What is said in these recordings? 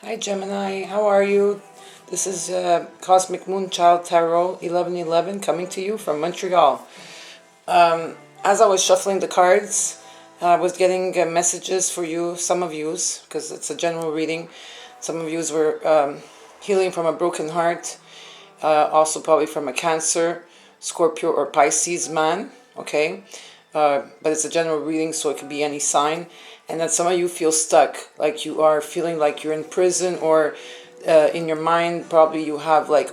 Hi Gemini, how are you? This is Cosmic Moon Child Tarot 1111 coming to you from Montreal. As I was shuffling the cards, I was getting messages for you, some of yous, because it's a general reading. Some of yous were healing from a broken heart, also probably from a Cancer, Scorpio, or Pisces man, okay? But it's a general reading, so it could be any sign. And that some of you feel stuck, like you are feeling like you're in prison, or in your mind, probably you have like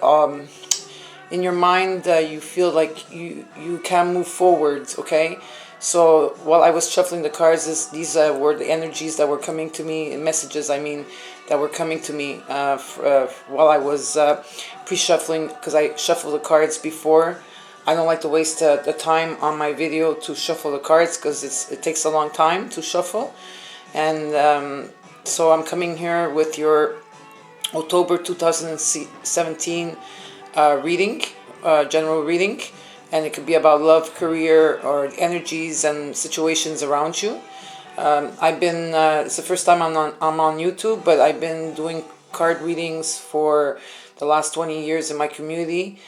in your mind you feel like you can't move forwards, okay? So while I was shuffling the cards, these were the energies that were coming to me, messages I mean, that were coming to me while I was pre-shuffling, because I shuffled the cards before. I don't like to waste the time on my video to shuffle the cards, because it takes a long time to shuffle. And so I'm coming here with your October 2017 reading, general reading, and it could be about love, career, or energies and situations around you. I've been, it's the first time I'm on YouTube, but I've been doing card readings for the last 20 years in my community,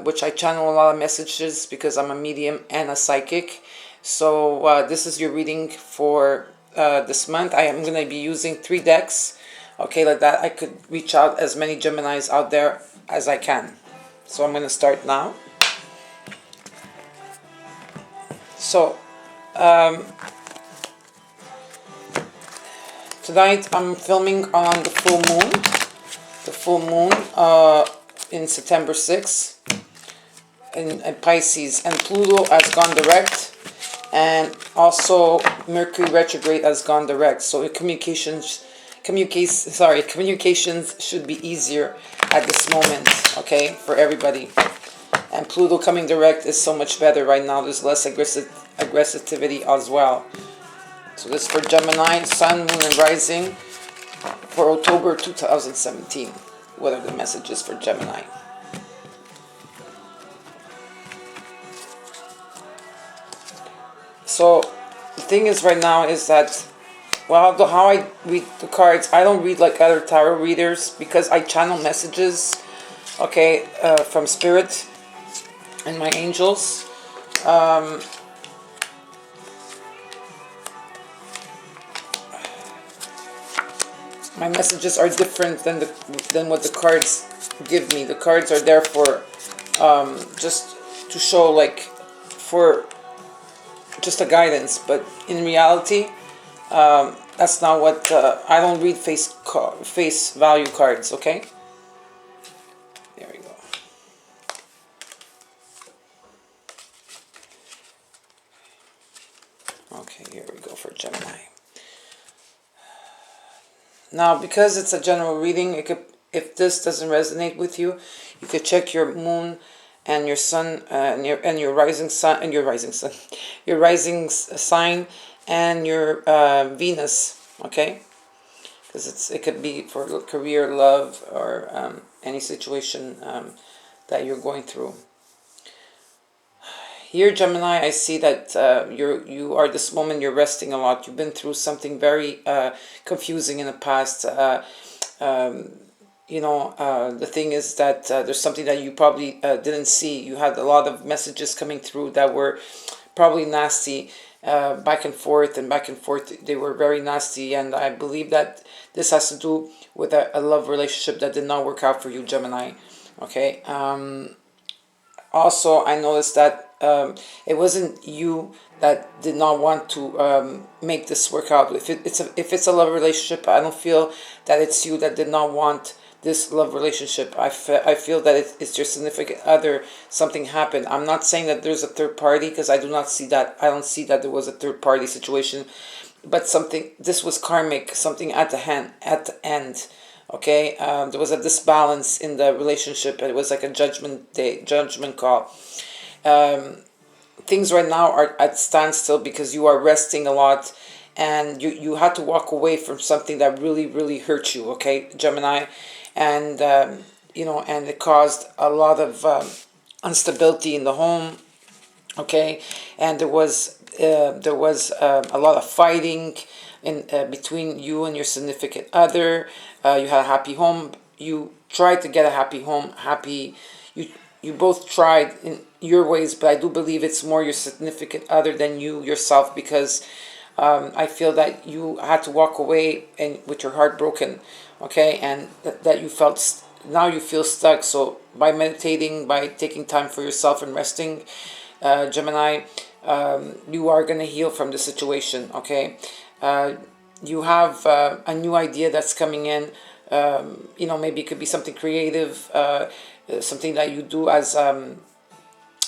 which I channel a lot of messages because I'm a medium and a psychic. So this is your reading for this month. I am going to be using 3 decks. Okay, like that I could reach out as many Geminis out there as I can. So I'm going to start now. So tonight I'm filming on the full moon. The full moon in September 6th in Pisces, and Pluto has gone direct, and also Mercury retrograde has gone direct. So communications should be easier at this moment, okay, for everybody. And Pluto coming direct is so much better right now. There's less aggressivity as well. So this is for Gemini, Sun, Moon, and Rising for October 2017. What are the messages for Gemini? So the thing is right now is that, well, how I read the cards, I don't read like other tarot readers because I channel messages, okay, from Spirit and my angels. My messages are different than what the cards give me. The cards are there for just to show, like, for just a guidance, but in reality, that's not what I don't read face value cards. Okay, there we go. Okay, here we go for Gemini. Now, because it's a general reading, if this doesn't resonate with you, you could check your moon and your sun and your rising sun and your rising sun, your rising sign and your Venus. Okay, because it could be for career, love, or any situation that you're going through. Here, Gemini, I see that you are this moment, you're resting a lot. You've been through something very confusing in the past. The thing is that there's something that you probably didn't see. You had a lot of messages coming through that were probably nasty, back and forth and back and forth. They were very nasty, and I believe that this has to do with a love relationship that did not work out for you, Gemini. Okay. Also, I noticed that it wasn't you that did not want to make this work out. If it's a love relationship, I don't feel that it's you that did not want this love relationship. I feel that it's your significant other. Something happened. I'm not saying that there's a third party, because I do not see that. I don't see that there was a third party situation, but this was karmic. Something at the end. Okay, there was a disbalance in the relationship. It was like a judgment call. Things right now are at standstill because you are resting a lot, and you had to walk away from something that really, really hurt you. Okay, Gemini, and and it caused a lot of instability in the home. Okay, and there was a lot of fighting in between you and your significant other. you had a happy home. You tried to get a happy home, happy. You both tried in your ways, but I do believe it's more your significant other than you yourself, because I feel that you had to walk away and with your heart broken, okay, and that you felt now you feel stuck. So by meditating, by taking time for yourself and resting, Gemini, you are going to heal from the situation, okay? You have a new idea that's coming in. Maybe it could be something creative, something that you do as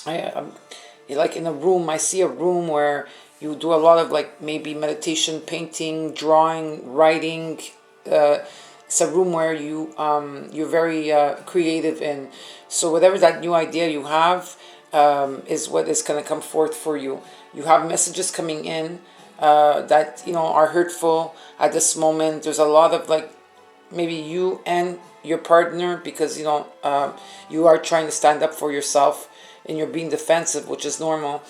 like in a room. I see a room where you do a lot of like maybe meditation, painting, drawing, writing. It's a room where you're very creative in. So whatever that new idea you have is what is going to come forth for you. You have messages coming in that are hurtful at this moment. There's a lot of like maybe you and your partner, because you are trying to stand up for yourself and you're being defensive, which is normal.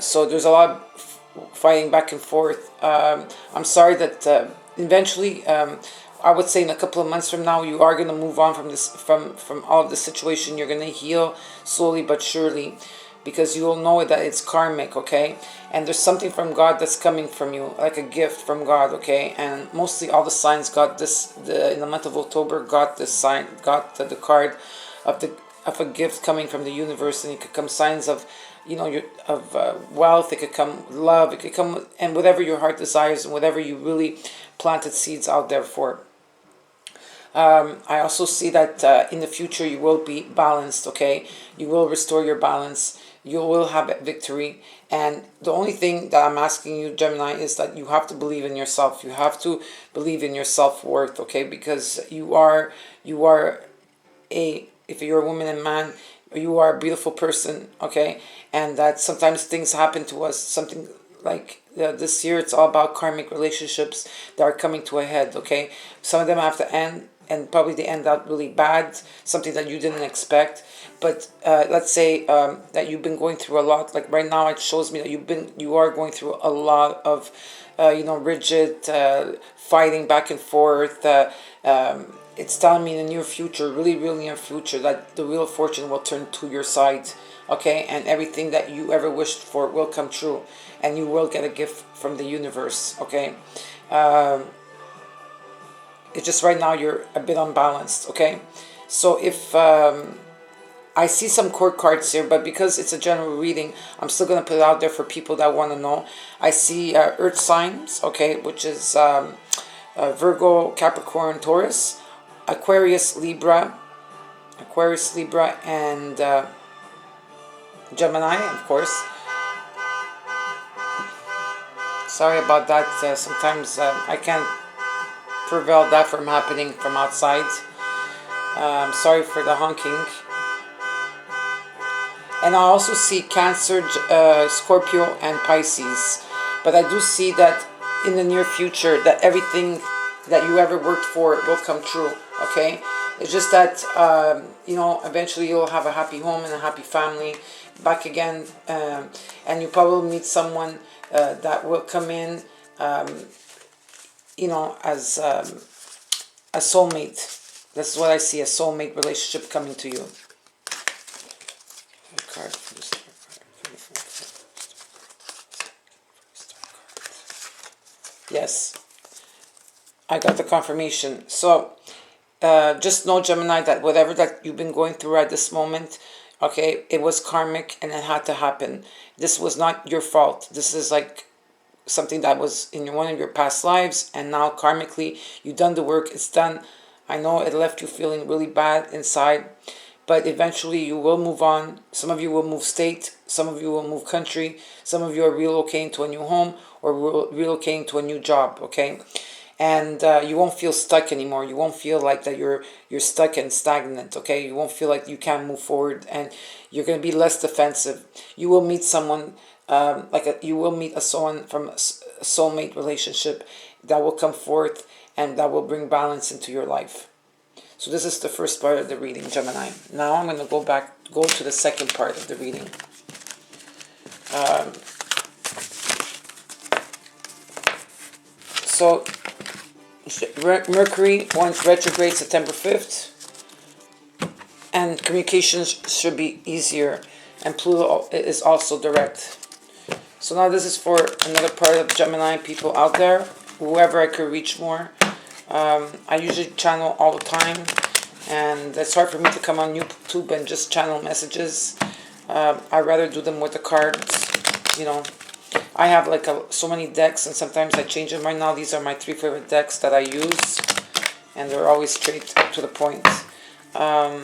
So there's a lot of fighting back and forth. I'm sorry that eventually, I would say in a couple of months from now, you are going to move on from this, from all of the situation. You're going to heal slowly but surely, because you will know that it's karmic, okay? And there's something from God that's coming from you, like a gift from God, okay? And mostly all the signs got this, in the month of October, got this sign, got the card of a gift coming from the universe. And it could come signs of, wealth. It could come love. It could come, and whatever your heart desires and whatever you really planted seeds out there for. I also see that in the future you will be balanced, okay? You will restore your balance. You will have victory. And the only thing that I'm asking you, Gemini, is that you have to believe in yourself. You have to believe in your self-worth, okay? Because you are if you're a woman and man, you are a beautiful person, okay? And that sometimes things happen to us, something like this year, it's all about karmic relationships that are coming to a head, okay? Some of them have to end, and probably they end out really bad, something that you didn't expect. But let's say that you've been going through a lot. Like right now, it shows me that you are going through a lot of, rigid fighting back and forth. It's telling me in the near future, really, really near future, that the wheel of fortune will turn to your side, okay? And everything that you ever wished for will come true, and you will get a gift from the universe, okay? It's just right now you're a bit unbalanced, okay? So if I see some court cards here, but because it's a general reading, I'm still going to put it out there for people that want to know. I see earth signs, okay, which is Virgo, Capricorn, Taurus, Aquarius, Libra, and Gemini, of course. Sorry about that. Sometimes I can't prevail that from happening from outside. Sorry for the honking. And I also see Cancer, Scorpio, and Pisces. But I do see that in the near future that everything that you ever worked for will come true, okay? It's just that, eventually you'll have a happy home and a happy family back again. And you probably meet someone that will come in, as a soulmate. This is what I see, a soulmate relationship coming to you. Yes, I got the confirmation. So just know, Gemini, that whatever that you've been going through at this moment, okay, it was karmic and it had to happen. This was not your fault. This is like something that was in one of your past lives, and now karmically you've done the work. It's done. I know it left you feeling really bad inside, but eventually you will move on. Some of you will move state, some of you will move country, some of you are relocating to a new home or relocating to a new job, okay? And you won't feel stuck anymore. You won't feel like that you're stuck and stagnant, okay? You won't feel like you can't move forward, and you're going to be less defensive. You will meet someone, you will meet someone from a soulmate relationship that will come forth and that will bring balance into your life. So this is the first part of the reading, Gemini. Now I'm going to go to the second part of the reading. So Mercury went retrograde September 5th, and communications should be easier, and Pluto is also direct. So now this is for another part of Gemini people out there, whoever I could reach more. I usually channel all the time, and it's hard for me to come on YouTube and just channel messages. I'd rather do them with the cards, you know. I have like so many decks, and sometimes I change them. Right now, these are my 3 favorite decks that I use, and they're always straight to the point. I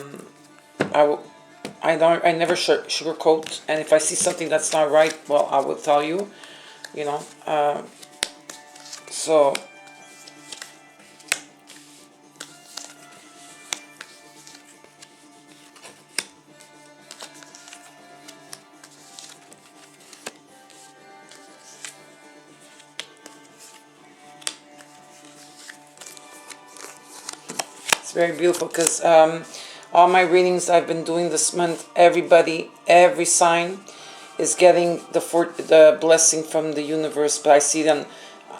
never sugarcoat, and if I see something that's not right, well, I will tell you, you know. So it's very beautiful because all my readings I've been doing this month, everybody, every sign is getting the blessing from the universe. But I see them,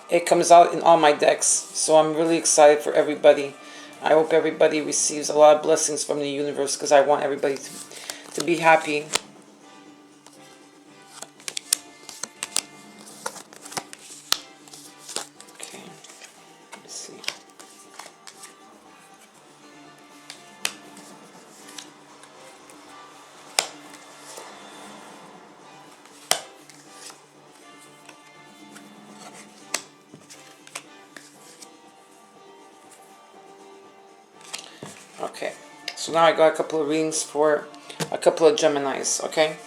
it comes out in all my decks. So I'm really excited for everybody. I hope everybody receives a lot of blessings from the universe because I want everybody to be happy. Okay, let's see. Okay, so now I got a couple of readings for a couple of Geminis, okay?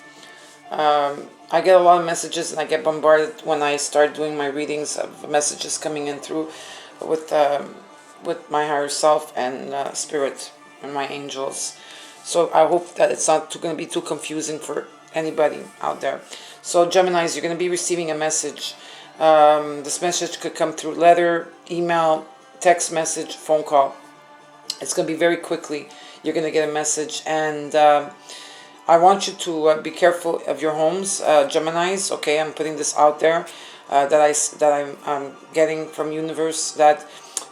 I get a lot of messages, and I get bombarded when I start doing my readings of messages coming in through with my higher self and spirit and my angels. So I hope that it's not going to be too confusing for anybody out there. So Geminis, you're going to be receiving a message. This message could come through letter, email, text message, phone call. It's going to be very quickly. You're going to get a message, and I want you to be careful of your homes, Geminis. Okay, I'm putting this out there that I'm getting from universe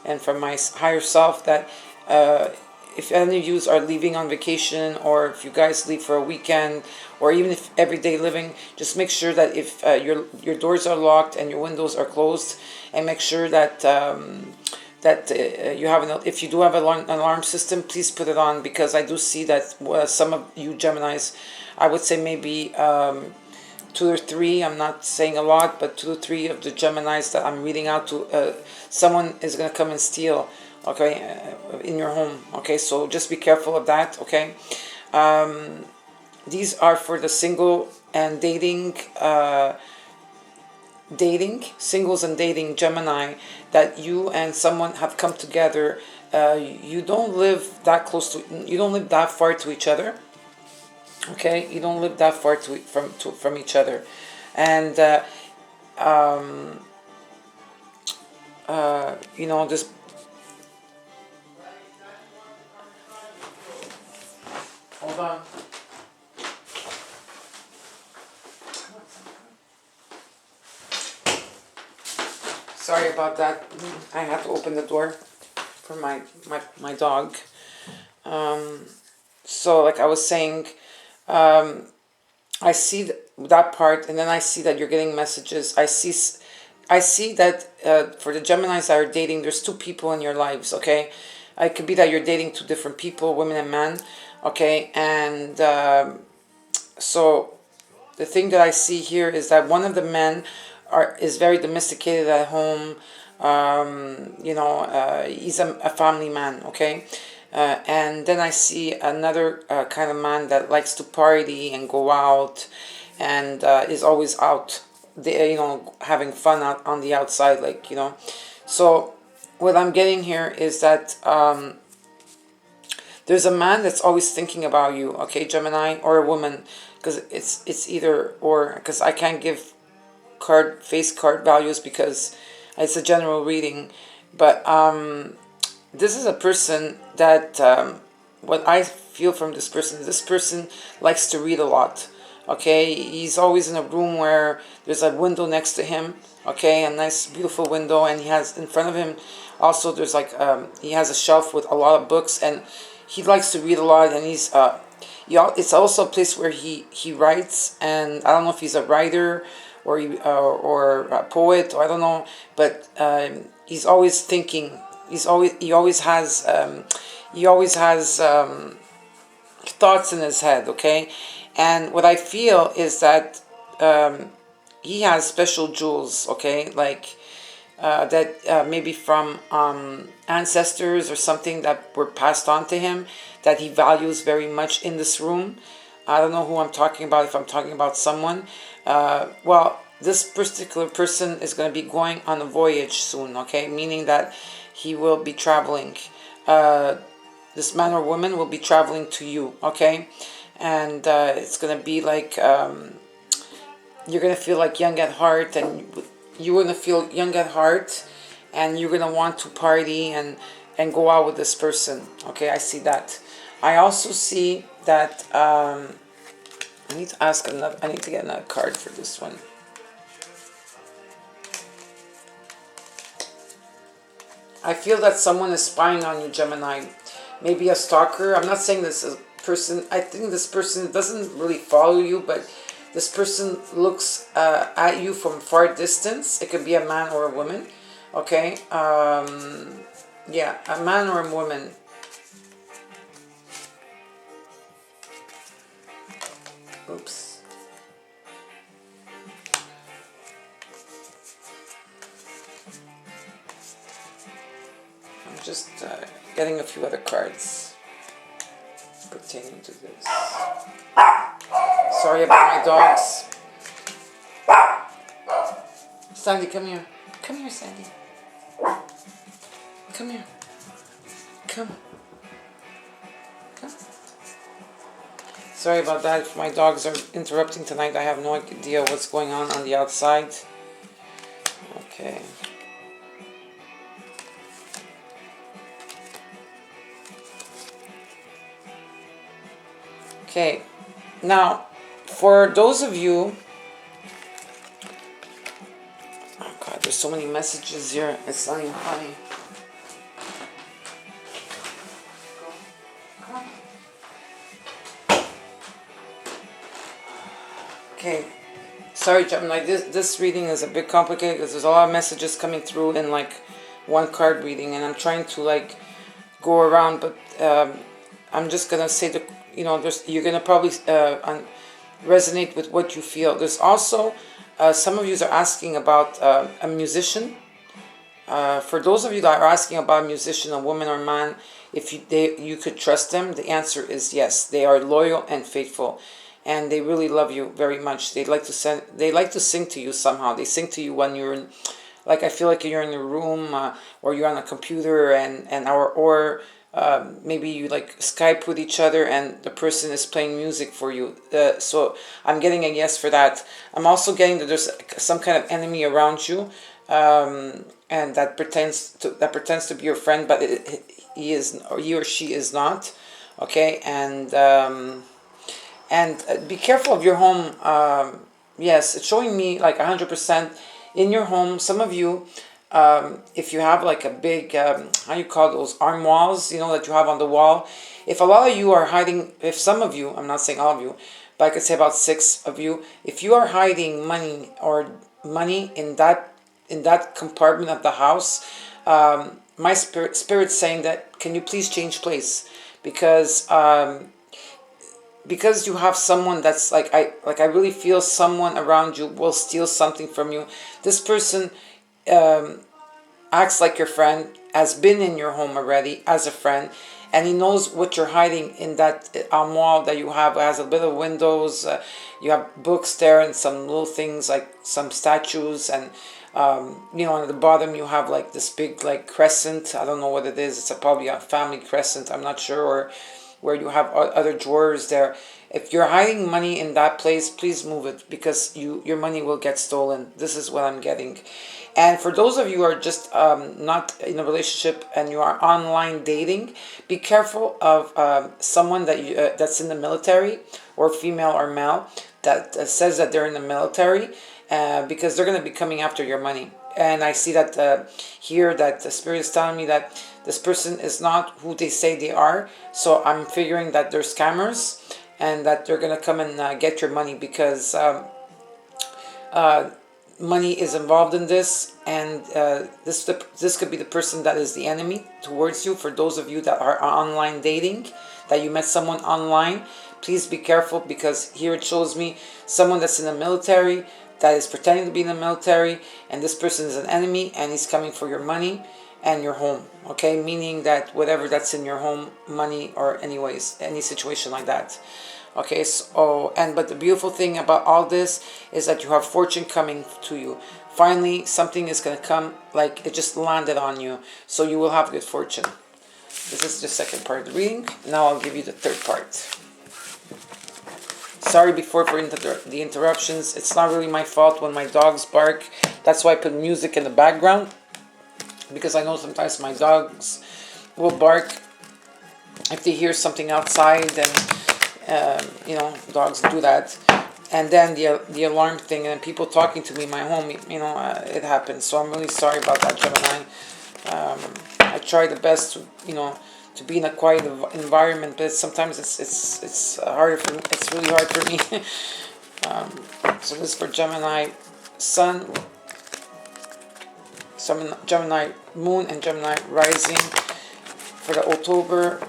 and from my higher self that if any of you are leaving on vacation, or if you guys leave for a weekend, or even if everyday living, just make sure that if your doors are locked and your windows are closed, and make sure that you have if you do have an alarm system, please put it on, because I do see that some of you Geminis, I would say maybe 2 or 3, I'm not saying a lot, but 2 or 3 of the Geminis that I'm reading out to, someone is going to come and steal, okay, in your home, okay, so just be careful of that, okay. These are for the single and singles and dating Gemini, that you and someone have come together. You don't live that you don't live that far to each other, okay, you don't live that far from each other, and you know, this hold on. Sorry about that. I had to open the door for my dog. So like I was saying, I see that part, and then I see that you're getting messages. I see that for the Geminis that are dating, there's 2 people in your lives, okay? It could be that you're dating 2 different people, women and men, okay? And so the thing that I see here is that one of the men is very domesticated at home. You know, he's a family man, okay? And then I see another kind of man that likes to party and go out, and is always out, you know, having fun out on the outside, like, you know. So what I'm getting here is that there's a man that's always thinking about you, okay, Gemini, or a woman, because it's either or, because I can't give face card values because it's a general reading. But this is a person that what I feel from this person likes to read a lot. Okay, he's always in a room where there's a window next to him. Okay, a nice, beautiful window, and he has in front of him also there's like he has a shelf with a lot of books, and he likes to read a lot, and it's also a place where he writes, and I don't know if he's a writer or a poet, or I don't know, but he's always thinking. He always has thoughts in his head. Okay, and what I feel is that he has special jewels. Okay, like that maybe from ancestors or something that were passed on to him that he values very much in this room. I don't know who I'm talking about, if I'm talking about someone. Well, this particular person is going to be going on a voyage soon, okay? Meaning that he will be traveling. This man or woman will be traveling to you, okay? And it's going to be like you're going to feel like young at heart, and you're going to feel young at heart, and you're going to want to party and go out with this person. Okay, I see that. I also see that I need to ask another. I need to get another card for this one. I feel that someone is spying on you, Gemini. Maybe a stalker. I'm not saying this is person. I think this person doesn't really follow you, but this person looks at you from far distance. It could be a man or a woman. Okay. Yeah, a man or a woman. Oops. I'm just getting a few other cards pertaining to this. Sorry about my dogs. Sandy, come here. Come here, Sandy. Come here. Come. Come. Sorry about that. If my dogs are interrupting tonight, I have no idea what's going on the outside. Okay. Okay. Now, for those of you... Oh God, there's so many messages here. It's not even funny. Okay, sorry Gemini, this reading is a bit complicated because there's a lot of messages coming through in like one card reading, and I'm trying to like go around, but I'm just gonna say that, you know, you're gonna probably resonate with what you feel. There's also some of you are asking about a musician. For those of you that are asking about a musician, a woman or man, if you could trust them, the answer is yes. They are loyal and faithful, and they really love you very much. They like to sing to you somehow. They sing to you when you're in, like, I feel like you're in a room or you're on a computer, or maybe you like Skype with each other and the person is playing music for you. So I'm getting a yes for that. I'm also getting that there's some kind of enemy around you, and that pretends to be your friend, but he or she is not. Okay, and be careful of your home. Yes, it's showing me like 100% in your home. Some of you, if you have like a big, how you call those, armoires, you know, that you have on the wall. If a lot of you are hiding, if some of you, I'm not saying all of you, but I could say about 6 of you, if you are hiding money in that compartment of the house, my spirit's saying that, can you please change place? Because you have someone that's like I really feel someone around you will steal something from you. This person acts like your friend, has been in your home already as a friend, and he knows what you're hiding in that armoire that you have. It has a bit of windows, you have books there and some little things like some statues, and you know, at the bottom you have like this big like crescent. I don't know what it is. It's probably a family crescent, I'm not sure, or where you have other drawers there. If you're hiding money in that place, please move it, because your money will get stolen. This is what I'm getting. And for those of you who are just not in a relationship and you are online dating, be careful of someone that's in the military, or female or male. that says that they're in the military, because they're going to be coming after your money. And I see that here that the spirit is telling me that this person is not who they say they are. So I'm figuring that they're scammers and that they're going to come and get your money, because money is involved in this, and this could be the person that is the enemy towards you. For those of you that are online dating, that you met someone online, please be careful, because here it shows me someone that's in the military, that is pretending to be in the military, and this person is an enemy, and he's coming for your money and your home. Okay, meaning that whatever that's in your home, money, or anyways, any situation like that. Okay, so, but the beautiful thing about all this is that you have fortune coming to you. Finally, something is going to come, like it just landed on you. So you will have good fortune. This is the second part of the reading. Now I'll give you the third part. Sorry before for the interruptions. It's not really my fault when my dogs bark. That's why I put music in the background, because I know sometimes my dogs will bark if they hear something outside, and dogs do that. And then the alarm thing, and people talking to me in my home, it happens. So I'm really sorry about that, Gemini. I try the best to be in a quiet environment, but sometimes it's harder for me. It's really hard for me. So this is for Gemini Sun, Gemini Moon, and Gemini Rising for the October.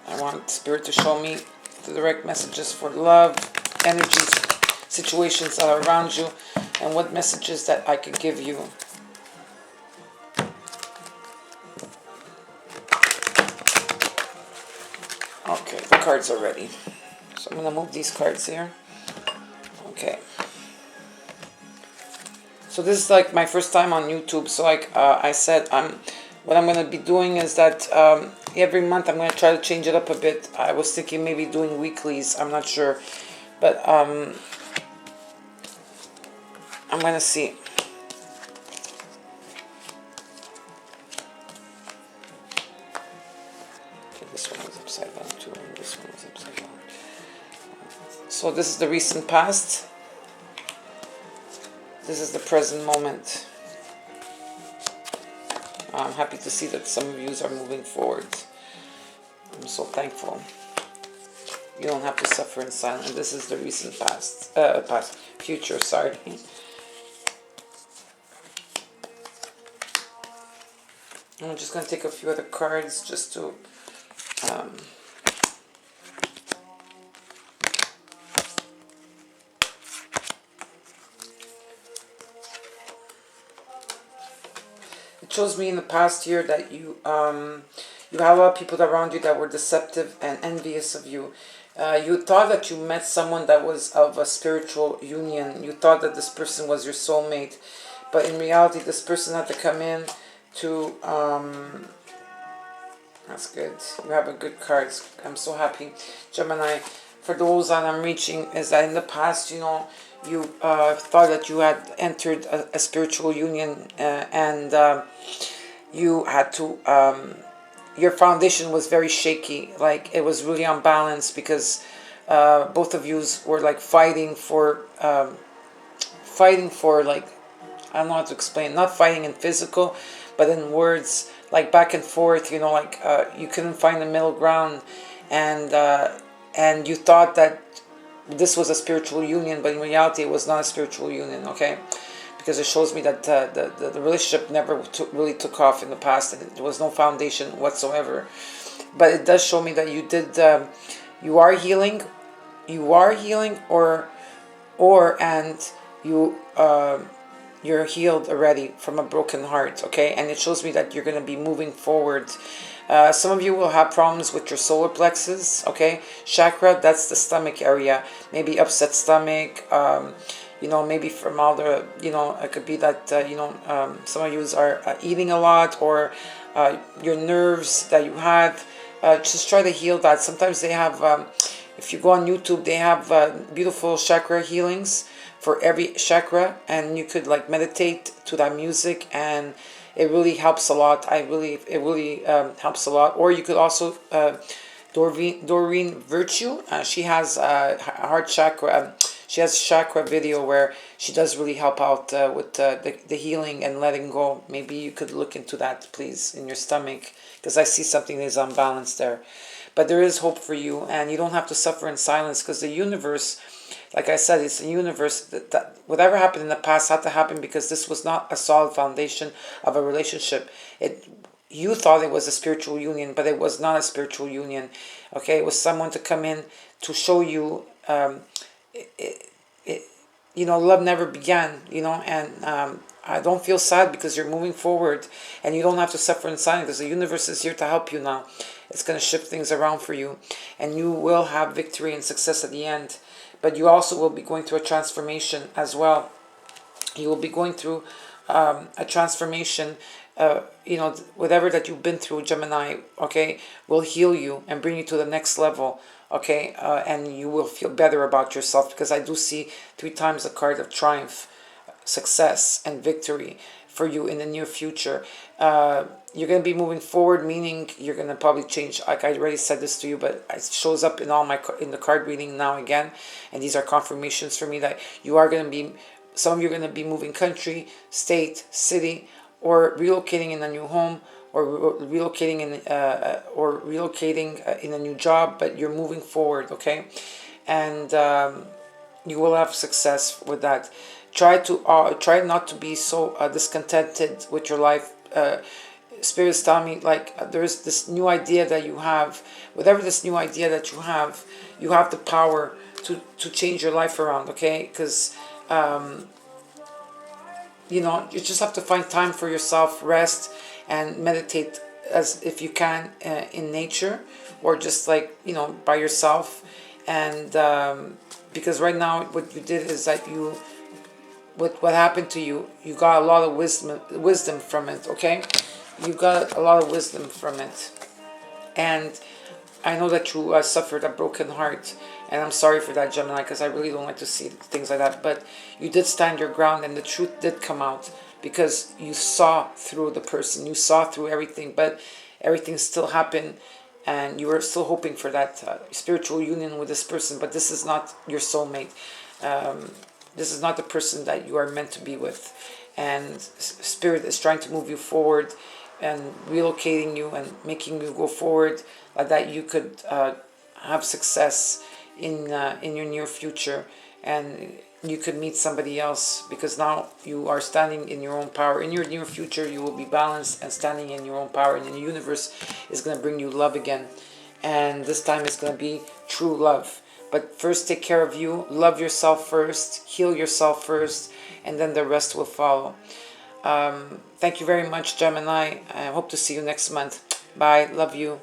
I want Spirit to show me the direct messages for love, energies, situations that are around you, and what messages that I could give you. Okay, the cards are ready. So I'm going to move these cards here. Okay. So this is like my first time on YouTube. So like I said, what I'm going to be doing is that every month I'm going to try to change it up a bit. I was thinking maybe doing weeklies. I'm not sure. But I'm going to see. Okay, this one is upside down too, and this one is upside down. So this is the recent past. This is the present moment. I'm happy to see that some of you are moving forward. I'm so thankful. You don't have to suffer in silence. This is the recent future, sorry. I'm just going to take a few other cards just to... It shows me in the past year that you had a lot of people around you that were deceptive and envious of you. You thought that you met someone that was of a spiritual union. You thought that this person was your soulmate, but in reality, this person had to come in to. That's good. You have a good cards. I'm so happy, Gemini. For those that I'm reaching, is that in the past, you thought that you had entered a spiritual union, and you had to. Your foundation was very shaky, like it was really unbalanced, because both of you were like fighting for like, I don't know how to explain, not fighting in physical, but in words, like back and forth, like you couldn't find the middle ground, and you thought that this was a spiritual union, but in reality it was not a spiritual union, okay? Because it shows me that the relationship never really took off in the past, and there was no foundation whatsoever. But it does show me that you are healing, you're healed already from a broken heart, okay? And it shows me that you're going to be moving forward. Some of you will have problems with your solar plexus, okay? Chakra, that's the stomach area. Maybe upset stomach, maybe from all the, it could be that, some of you are eating a lot, or your nerves that you have. Just try to heal that. Sometimes they have, if you go on YouTube, they have beautiful chakra healings for every chakra, and you could like meditate to that music, and it really helps a lot. It really helps a lot. Or you could also Doreen Virtue. She has heart chakra. She has chakra video where she does really help out with the healing and letting go. Maybe you could look into that, please, in your stomach, because I see something that is unbalanced there. But there is hope for you, and you don't have to suffer in silence, because the universe, like I said, it's a universe that whatever happened in the past had to happen, because this was not a solid foundation of a relationship. You thought it was a spiritual union, but it was not a spiritual union. Okay, it was someone to come in to show you. It, it, love never began. And I don't feel sad, because you're moving forward, and you don't have to suffer in silence, because the universe is here to help you now. It's going to shift things around for you, and you will have victory and success at the end. But you also will be going through a transformation as well. You will be going through a transformation. Whatever that you've been through, Gemini, okay, will heal you and bring you to the next level, okay, and you will feel better about yourself, because I do see 3 times the card of triumph, success, and victory for you in the near future. You're going to be moving forward, meaning you're going to probably change. Like I already said this to you, but it shows up in the card reading now again, and these are confirmations for me that you are going to be. Some of you are going to be moving country, state, city, or relocating in a new home, or relocating in a new job. But you're moving forward, okay, and you will have success with that. Try not to be so discontented with your life. Spirits tell me, like, there's this new idea that you have. Whatever this new idea that you have the power to change your life around, okay? Because you just have to find time for yourself, rest, and meditate, as if you can, in nature, or just like by yourself. And because right now what you did is that what happened to you, you got a lot of wisdom from it, okay? You got a lot of wisdom from it. And I know that you suffered a broken heart, and I'm sorry for that, Gemini, because I really don't like to see things like that. But you did stand your ground, and the truth did come out, because you saw through the person, you saw through everything, but everything still happened, and you were still hoping for that spiritual union with this person. But this is not your soulmate. This is not the person that you are meant to be with. And Spirit is trying to move you forward and relocating you and making you go forward, that you could have success in your near future, and you could meet somebody else, because now you are standing in your own power. In your near future, you will be balanced and standing in your own power, and the universe is going to bring you love again. And this time it's going to be true love. But first, take care of you. Love yourself first. Heal yourself first. And then the rest will follow. Thank you very much, Gemini. I hope to see you next month. Bye. Love you.